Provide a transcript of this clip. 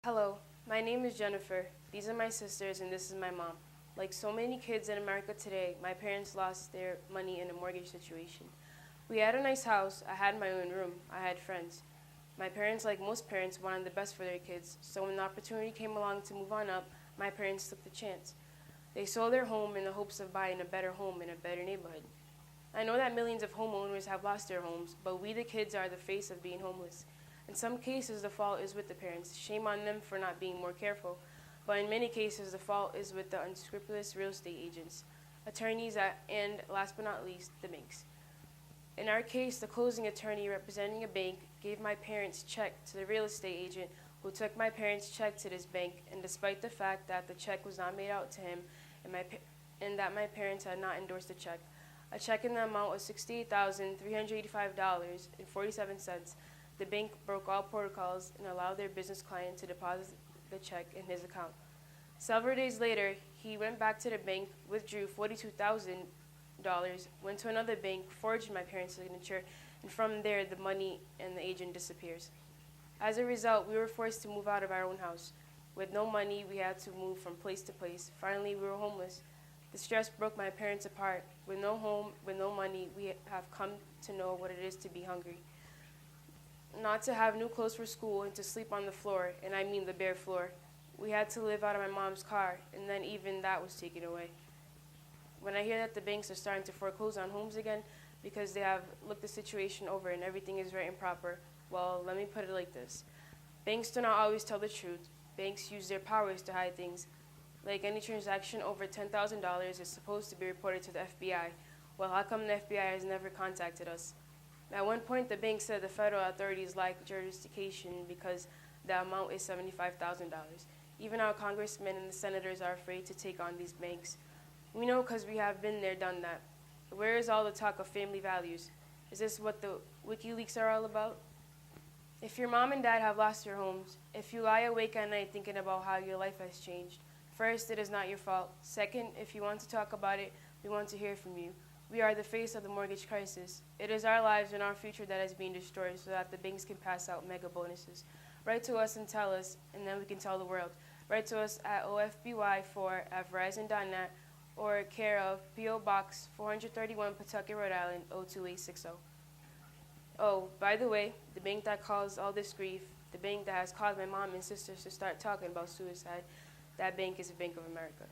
Hello, my name is Jennifer. These are my sisters and this is my mom. Like so many kids in America today, my parents lost their money in a mortgage situation. We had a nice house, I had my own room, I had friends. My parents, like most parents, wanted the best for their kids, so when the opportunity came along to move on up, my parents took the chance. They sold their home in the hopes of buying a better home in a better neighborhood. I know that millions of homeowners have lost their homes, but we the kids are the face of being homeless. In some cases, the fault is with the parents. Shame on them for not being more careful. But in many cases, the fault is with the unscrupulous real estate agents, attorneys, and last but not least, the banks. In our case, the closing attorney representing a bank gave my parents' check to the real estate agent who took my parents' check to this bank, and despite the fact that the check was not made out to him and that my parents had not endorsed the check, a check in the amount of $68,385.47, the bank broke all protocols and allowed their business client to deposit the check in his account. Several days later, he went back to the bank, withdrew $42,000, went to another bank, forged my parents' signature, and from there the money and the agent disappears. As a result, we were forced to move out of our own house. With no money, we had to move from place to place. Finally, we were homeless. The stress broke my parents apart. With no home, with no money, we have come to know what it is to be hungry. Not to have new clothes for school and to sleep on the floor, and I mean the bare floor. We had to live out of my mom's car, and then even that was taken away. When I hear that the banks are starting to foreclose on homes again because they have looked the situation over and everything is right and proper, well, let me put it like this. Banks do not always tell the truth. Banks use their powers to hide things. Like any transaction over $10,000 is supposed to be reported to the FBI. Well, how come the FBI has never contacted us? At one point, the bank said the federal authorities lack jurisdiction because the amount is $75,000. Even our congressmen and the senators are afraid to take on these banks. We know because we have been there, done that. Where is all the talk of family values? Is this what the WikiLeaks are all about? If your mom and dad have lost their homes, if you lie awake at night thinking about how your life has changed, first, it is not your fault. Second, if you want to talk about it, we want to hear from you. We are the face of the mortgage crisis. It is our lives and our future that is being destroyed so that the banks can pass out mega bonuses. Write to us and tell us, and then we can tell the world. Write to us at ofby4@verizon.net or care of P.O. Box 431, Pawtucket, Rhode Island, 02860. Oh, by the way, the bank that caused all this grief, the bank that has caused my mom and sisters to start talking about suicide, that bank is Bank of America.